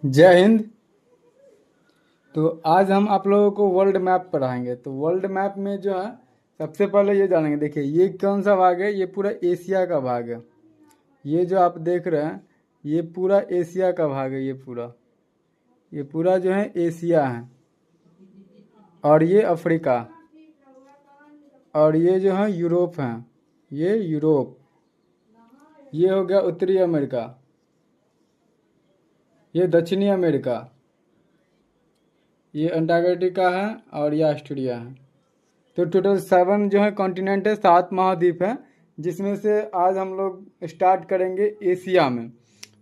जय हिंद। तो आज हम आप लोगों को वर्ल्ड मैप पढ़ाएंगे। तो वर्ल्ड मैप में जो है सबसे पहले ये जानेंगे। देखिए ये कौन सा भाग है, ये पूरा एशिया का भाग है। ये जो आप देख रहे हैं ये पूरा एशिया का भाग है। ये पूरा जो है एशिया है। और ये अफ्रीका, और ये जो है यूरोप है। ये यूरोप। ये हो गया उत्तरी अमेरिका, ये दक्षिणी अमेरिका, ये अंटार्कटिका है, और ये ऑस्ट्रेलिया है। तो टोटल 7 जो है कॉन्टिनेंट है, 7 महाद्वीप हैं, जिसमें से आज हम लोग स्टार्ट करेंगे एशिया में।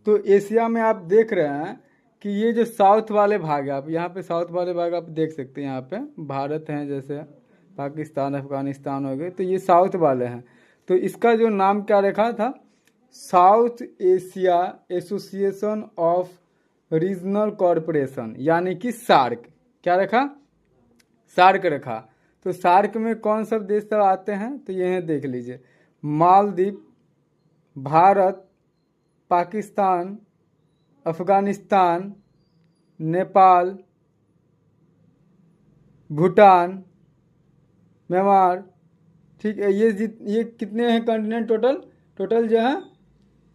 तो एशिया में आप देख रहे हैं कि ये जो साउथ वाले भाग है, आप यहाँ पे साउथ वाले भाग आप देख सकते हैं। यहाँ पे भारत हैं, जैसे पाकिस्तान अफगानिस्तान हो गए, तो ये साउथ वाले हैं। तो इसका जो नाम क्या रखा था, south Asia association of regional corporation, यानी कि सार्क। क्या रखा, सार्क रखा। तो सार्क में कौन सब देश सब आते हैं, तो ये देख लीजिए। मालदीव, भारत, पाकिस्तान, अफगानिस्तान, नेपाल, भूटान, म्यांमार। ठीक है, ये कितने हैं कॉन्टिनेंट टोटल? टोटल जो है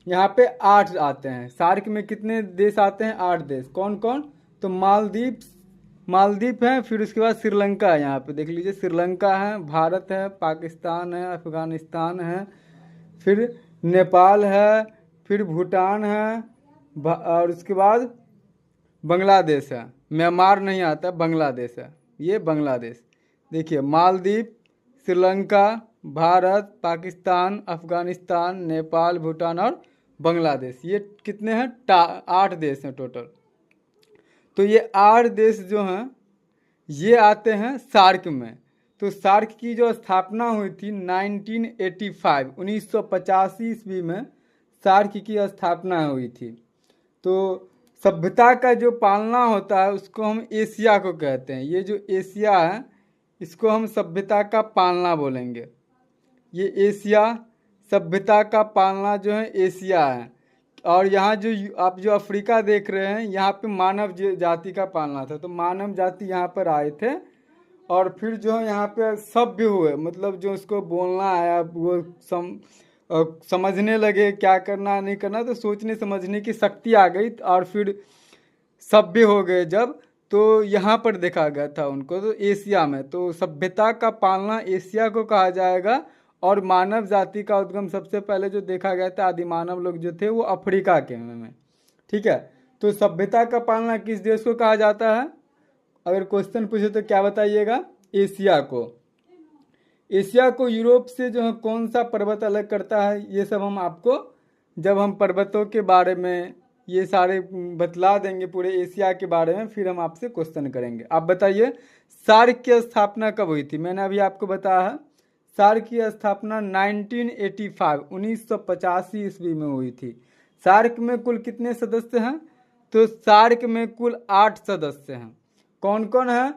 यहाँ पे 8 आते हैं। सार्क में कितने देश आते हैं? 8 देश। कौन कौन? तो मालदीव है, फिर उसके बाद श्रीलंका है। यहाँ पे देख लीजिए, श्रीलंका है, भारत है, पाकिस्तान है, अफगानिस्तान है, फिर नेपाल है, फिर भूटान है, और उसके बाद बांग्लादेश है। म्यांमार नहीं आता, बांग्लादेश है। ये बांग्लादेश। देखिए, मालदीव, श्रीलंका, भारत, पाकिस्तान, अफगानिस्तान, नेपाल, भूटान और बांग्लादेश। ये कितने हैं? 8 देश हैं टोटल। तो ये 8 देश जो हैं ये आते हैं सार्क में। तो सार्क की जो स्थापना हुई थी 1985 1985 ईस्वी में सार्क की स्थापना हुई थी। तो सभ्यता का जो पालना होता है उसको हम एशिया को कहते हैं। ये जो एशिया है इसको हम सभ्यता का पालना बोलेंगे। ये एशिया, सभ्यता का पालना जो है एशिया है। और यहाँ जो आप जो अफ्रीका देख रहे हैं, यहाँ पे मानव जाति का पालना था। तो मानव जाति यहाँ पर आए थे, और फिर जो है यहाँ पे सभ्य हुए, मतलब जो उसको बोलना आया वो समझने लगे क्या करना नहीं करना, तो सोचने समझने की शक्ति आ गई, और फिर सभ्य हो गए जब। तो यहाँ पर देखा गया था उनको, तो एशिया में। तो सभ्यता का पालना एशिया को कहा जाएगा। और मानव जाति का उद्गम सबसे पहले जो देखा गया था, आदि मानव लोग जो थे वो अफ्रीका के में। ठीक है। तो सभ्यता का पालना किस देश को कहा जाता है? अगर क्वेश्चन पूछे तो क्या बताइएगा? एशिया को। एशिया को यूरोप से जो है कौन सा पर्वत अलग करता है, ये सब हम आपको जब हम पर्वतों के बारे में ये सारे बतला देंगे पूरे एशिया के बारे में, फिर हम आपसे क्वेश्चन करेंगे। आप बताइए, सार्क की स्थापना कब हुई थी? मैंने अभी आपको बताया है, सार्क की स्थापना 1985 1985 ईस्वी में हुई थी। सार्क में कुल कितने सदस्य हैं? तो सार्क में कुल 8 सदस्य हैं। कौन कौन है?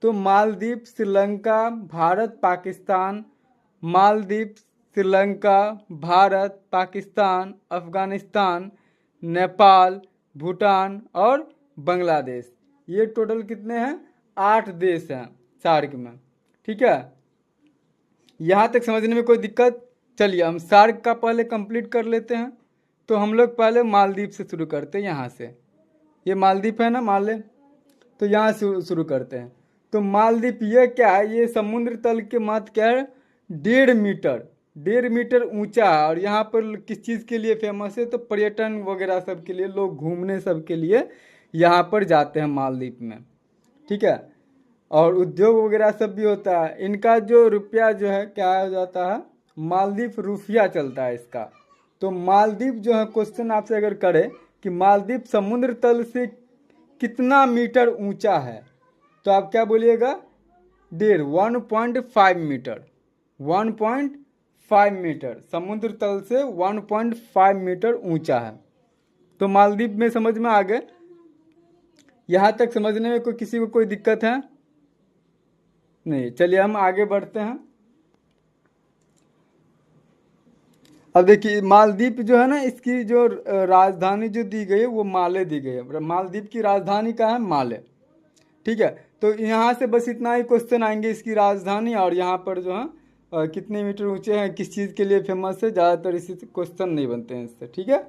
तो मालदीव, श्रीलंका, भारत, पाकिस्तान, मालदीव, श्रीलंका, भारत, पाकिस्तान, अफगानिस्तान, नेपाल, भूटान और बांग्लादेश। ये टोटल कितने हैं? 8 देश हैं सार्क में। ठीक है, यहाँ तक समझने में कोई दिक्कत? चलिए हम सार्क का पहले कंप्लीट कर लेते हैं। तो हम लोग पहले मालदीव से शुरू करते हैं। यहाँ से ये मालदीव है ना, मान ले। तो यहाँ से शुरू करते हैं। तो मालदीव ये क्या है? ये समुद्र तल के मात्र क्या है? 1.5 मीटर, 1.5 मीटर ऊंचा है। और यहाँ पर किस चीज़ के लिए फेमस है? तो पर्यटन वगैरह सब के लिए, लोग घूमने सब के लिए यहाँ पर जाते हैं मालदीव में। ठीक है, और उद्योग वगैरह सब भी होता है। इनका जो रुपया जो है क्या हो जाता है? मालदीव रुपया चलता है इसका। तो मालदीव जो है, क्वेश्चन आपसे अगर करे कि मालदीव समुद्र तल से कितना मीटर ऊंचा है, तो आप क्या बोलिएगा? 1.5 मीटर। 1.5 मीटर समुद्र तल से 1.5 मीटर ऊंचा है। तो मालदीव में समझ में आ गए? यहाँ तक समझने में किसी को कोई दिक्कत है? नहीं। चलिए हम आगे बढ़ते हैं। अब देखिए मालदीव जो है ना, इसकी जो राजधानी जो दी गई है वो माले दी गई है। मालदीव की राजधानी कहाँ है? माले। ठीक है, तो यहाँ से बस इतना ही क्वेश्चन आएंगे, इसकी राजधानी और यहाँ पर जो है कितने मीटर ऊंचे हैं, किस चीज़ के लिए फेमस है, ज़्यादातर इसी से क्वेश्चन नहीं बनते हैं इससे। ठीक है,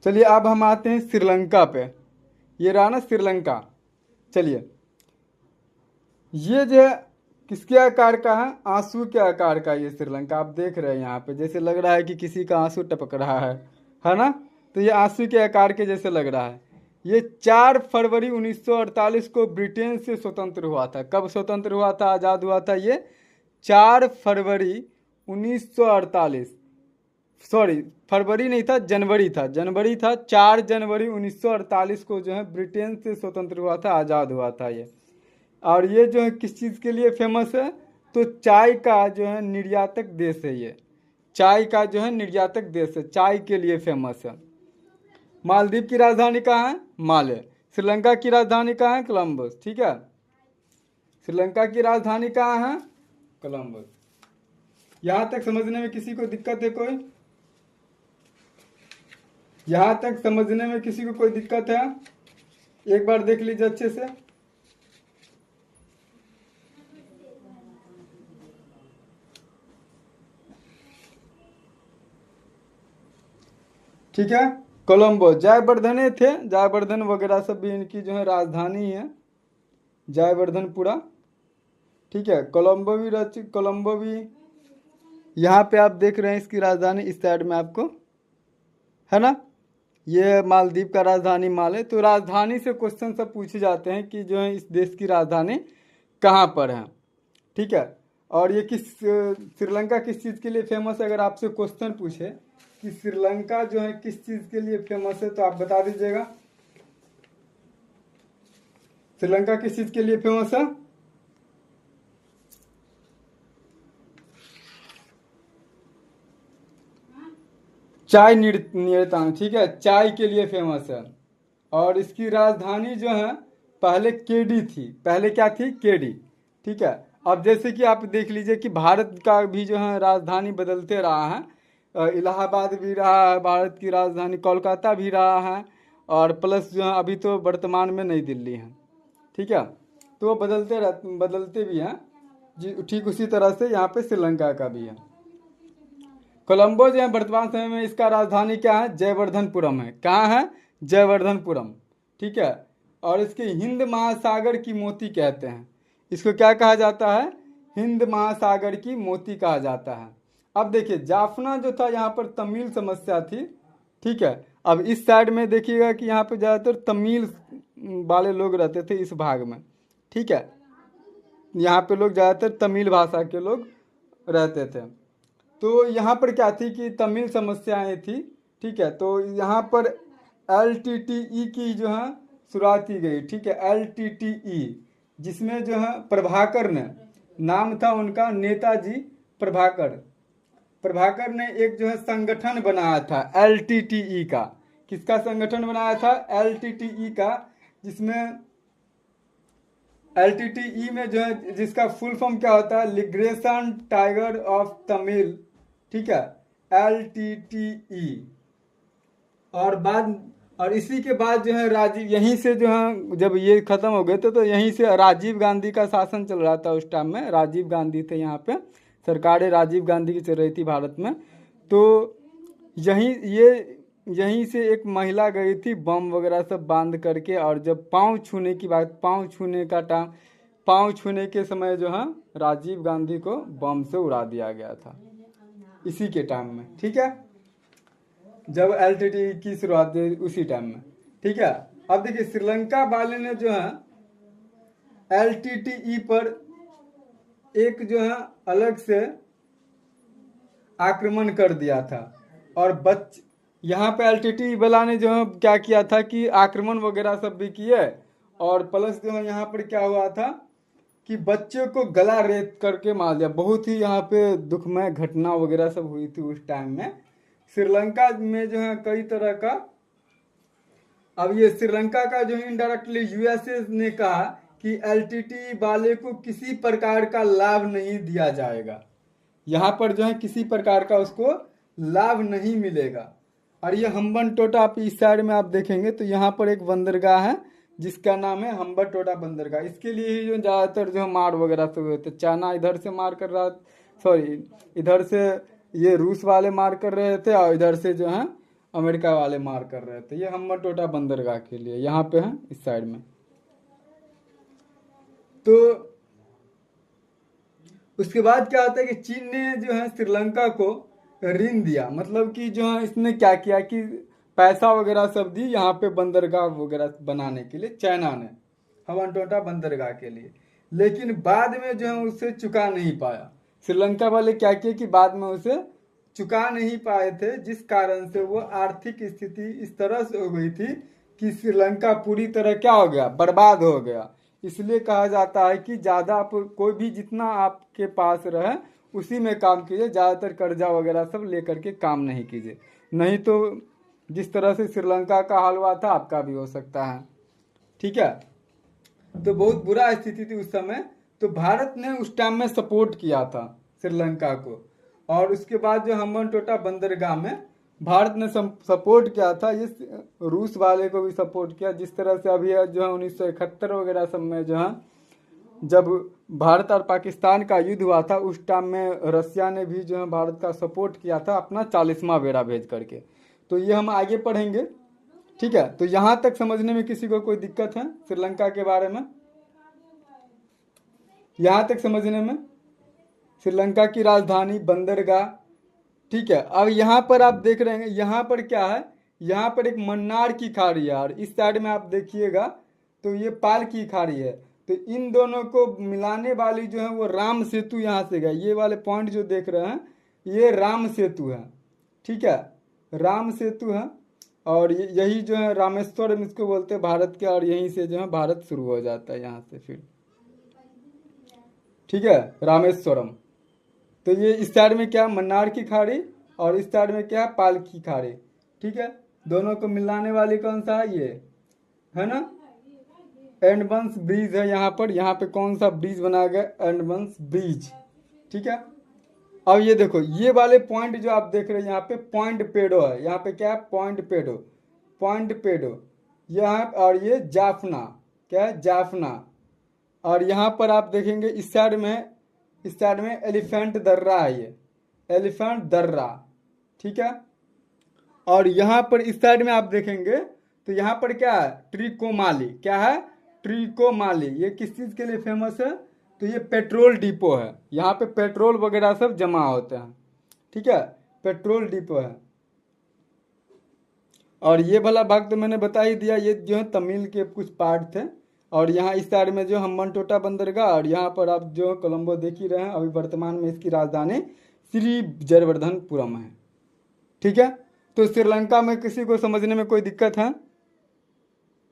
चलिए अब हम आते हैं श्रीलंका पे। ये रहा ना श्रीलंका। चलिए, ये जो है किसके आकार का है? आंसू के आकार का ये श्रीलंका। आप देख रहे हैं यहाँ पे जैसे लग रहा है कि किसी का आंसू टपक रहा है ना? तो ये आंसू के आकार के जैसे लग रहा है। ये 4 फरवरी 1948 को ब्रिटेन से स्वतंत्र हुआ था। कब स्वतंत्र हुआ था, आज़ाद हुआ था? ये 4 फरवरी 1948, सॉरी फरवरी नहीं था, जनवरी था, जनवरी था। 4 जनवरी 1948 को जो है ब्रिटेन से स्वतंत्र हुआ था, आज़ाद हुआ था ये। और ये जो है किस चीज़ के लिए फेमस है? तो चाय का जो है निर्यातक देश है ये। चाय का जो है निर्यातक देश है, चाय के लिए फेमस है। मालदीव की राजधानी कहाँ है? माले। श्रीलंका की राजधानी कहाँ है? कोलंबस। ठीक है, श्रीलंका की राजधानी कहाँ है? कोलंबस। यहाँ तक समझने में किसी को दिक्कत है कोई? यहाँ तक समझने में किसी को कोई दिक्कत है? एक बार देख लीजिए अच्छे से। ठीक है, कोलंबो। जयवर्धने थे, जयवर्धन वगैरह सब भी इनकी जो है राजधानी है, जयवर्धनपुरा। ठीक है, कोलंबो भी कोलंबो भी यहाँ पे आप देख रहे हैं, इसकी राजधानी इस साइड में आपको है ना। ये मालदीव का राजधानी माले। तो राजधानी से क्वेश्चन सब पूछे जाते हैं कि जो है इस देश की राजधानी कहाँ पर है। ठीक है, और ये श्रीलंका किस चीज़ के लिए फेमस है? अगर आपसे क्वेश्चन पूछे कि श्रीलंका जो है किस चीज़ के लिए फेमस है, तो आप बता दीजिएगा श्रीलंका किस चीज़ के लिए फेमस है? चाय निर्यातन। ठीक है, चाय के लिए फेमस है। और इसकी राजधानी जो है पहले केडी थी। पहले क्या थी? केडी। ठीक है, अब जैसे कि आप देख लीजिए कि भारत का भी जो है राजधानी बदलते रहा है। इलाहाबाद भी रहा है भारत की राजधानी, कोलकाता भी रहा है, और प्लस जो है अभी तो वर्तमान में नई दिल्ली है। ठीक है, तो वो बदलते भी हैं जी। ठीक उसी तरह से यहाँ पे श्रीलंका का भी है। कोलंबो जो है वर्तमान समय में इसका राजधानी क्या है? जयवर्धनपुरम है। कहाँ है? जयवर्धनपुरम। ठीक है, और इसके हिंद महासागर की मोती कहते हैं। इसको क्या कहा जाता है? हिंद महासागर की मोती कहा जाता है। अब देखिए जाफना जो था यहाँ पर तमिल समस्या थी। ठीक है, अब इस साइड में देखिएगा कि यहाँ पर ज़्यादातर तमिल वाले लोग रहते थे इस भाग में। ठीक है, यहाँ पे लोग ज़्यादातर तमिल भाषा के लोग रहते थे। तो यहाँ पर क्या थी कि तमिल समस्याएं थी। ठीक है, तो यहाँ पर LTTE की जो है शुरुआत की गई। ठीक है, LTTE, जिसमें जो है प्रभाकर ने, नाम था उनका नेताजी प्रभाकर। प्रभाकर ने एक जो है संगठन बनाया था LTTE का। किसका संगठन बनाया था? LTTE का, जिसमें LTTE में जो है जिसका फुल फॉर्म क्या होता है? Liberation tiger of Tamil. ठीक है, LTTE। और इसी के बाद जो है राजीव, यहीं से जो है जब ये खत्म हो गए थे तो यहीं से राजीव गांधी का शासन चल रहा था उस टाइम में। राजीव गांधी थे यहाँ पे, सरकार राजीव गांधी की चल रही थी भारत में। तो यहीं से एक महिला गई थी बम वगैरह सब बांध करके, और जब पाँव छूने की बात, पाँव छूने के समय जो है राजीव गांधी को बम से उड़ा दिया गया था इसी के टाइम में। ठीक है, जब LTTE की शुरुआत हुई उसी टाइम में। ठीक है, अब देखिए श्रीलंका वाले ने जो है LTTE पर एक जो है अलग से आक्रमण कर दिया था। और यहाँ पे LTTE वाला ने जो है क्या किया था कि आक्रमण वगैरह सब भी किए, और प्लस जो है यहाँ पर क्या हुआ था कि बच्चे को गला रेत करके मार दिया। बहुत ही यहाँ पे दुखमय घटना वगैरह सब हुई थी उस टाइम में। श्रीलंका में जो है कई तरह का, अब ये श्रीलंका का जो है इनडायरेक्टली USA ने कहा कि LTTE वाले को किसी प्रकार का लाभ नहीं दिया जाएगा। यहाँ पर जो है किसी प्रकार का उसको लाभ नहीं मिलेगा। और ये हम्बनटोटा आप इस साइड में आप देखेंगे तो यहाँ पर एक बंदरगाह है जिसका नाम है हम्बनटोटा बंदरगाह। इसके लिए ही जो ज़्यादातर जो मार वगैरह सब हुए थे, चाइना इधर से मार कर रहा, सॉरी इधर से ये रूस वाले मार कर रहे थे और इधर से जो है अमेरिका वाले मार कर रहे थे। ये हम्बनटोटा बंदरगाह के लिए यहाँ पे है इस साइड में। तो उसके बाद क्या होता है कि चीन ने जो है श्रीलंका को ऋण दिया, मतलब कि जो है इसने क्या किया कि पैसा वगैरह सब दी यहाँ पे बंदरगाह वगैरह बनाने के लिए, चाइना ने हम्बनटोटा बंदरगाह के लिए। लेकिन बाद में जो है उसे चुका नहीं पाया। श्रीलंका वाले क्या किए कि बाद में उसे चुका नहीं पाए थे, जिस कारण से वो आर्थिक स्थिति इस तरह से हो गई थी कि श्रीलंका पूरी तरह क्या हो गया, बर्बाद हो गया। इसलिए कहा जाता है कि ज़्यादा आप कोई भी जितना आपके पास रहे उसी में काम कीजिए, ज़्यादातर कर्जा वगैरह सब लेकर के काम नहीं कीजिए, नहीं तो जिस तरह से श्रीलंका का हाल हुआ था आपका भी हो सकता है। ठीक है, तो बहुत बुरा स्थिति थी उस समय। तो भारत ने उस टाइम में सपोर्ट किया था श्रीलंका को, और उसके बाद जो हम्बनटोटा बंदरगाह में भारत ने सपोर्ट किया था, ये रूस वाले को भी सपोर्ट किया। जिस तरह से अभी जो है 1971 वगैरह सब में जो है जब भारत और पाकिस्तान का युद्ध हुआ था उस टाइम में रसिया ने भी जो है भारत का सपोर्ट किया था अपना 40वां बेड़ा भेज करके। तो ये हम आगे पढ़ेंगे। ठीक है, तो यहाँ तक समझने में किसी को कोई दिक्कत है श्रीलंका के बारे में? यहाँ तक समझने में श्रीलंका की राजधानी बंदरगाह। ठीक है, अब यहाँ पर आप देख रहे हैं यहाँ पर क्या है, यहाँ पर एक मन्नार की खाड़ी है और इस साइड में आप देखिएगा तो ये पाल की खाड़ी है। तो इन दोनों को मिलाने वाली जो है वो राम सेतु यहाँ से गया। ये वाले पॉइंट जो देख रहे हैं ये राम सेतु है। ठीक है, राम सेतु है और यही जो है रामेश्वरम इसको बोलते हैं भारत के, और यहीं से जो है भारत शुरू हो जाता है यहाँ से फिर। ठीक है, रामेश्वरम। तो ये इस साइड में क्या मन्नार की खाड़ी और इस साइड में क्या पाल की खाड़ी। ठीक है, दोनों को मिलाने वाली कौन सा है, ये है ना एंडमंस ब्रिज है। यहाँ पे कौन सा ब्रिज बनाया गया, एंडमंस ब्रिज। ठीक है, अब ये देखो ये वाले पॉइंट जो आप देख रहे हैं यहाँ पे पॉइंट पेडो है। यहाँ पे क्या है, पॉइंट पेडो, पॉइंट पेडो यहाँ, और ये जाफना, क्या है जाफना। और यहाँ पर आप देखेंगे इस साइड में एलिफेंट दर्रा है, ये एलिफेंट दर्रा। ठीक है, और यहाँ पर इस साइड में आप देखेंगे तो यहाँ पर क्या है, ट्रिकोमाली। क्या है, ट्रिकोमाली। ये किस चीज़ के लिए फेमस है, तो ये पेट्रोल डिपो है। यहाँ पे पेट्रोल वगैरह सब जमा होते हैं। ठीक है, पेट्रोल डिपो है। और ये वाला भाग तो मैंने बता ही दिया, ये जो है तमिल के कुछ पार्ट थे। और यहाँ इस साइड में जो हम्बनटोटा बंदरगाह, और यहाँ पर आप जो कोलंबो देख ही रहे हैं। अभी वर्तमान में इसकी राजधानी श्री जयवर्धनपुरम है। ठीक है, तो श्रीलंका में किसी को समझने में कोई दिक्कत है?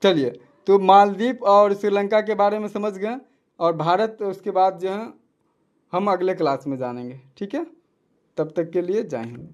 चलिए, तो मालदीव और श्रीलंका के बारे में समझ गए, और भारत उसके बाद जो है हम अगले क्लास में जानेंगे। ठीक है, तब तक के लिए जय हिंद।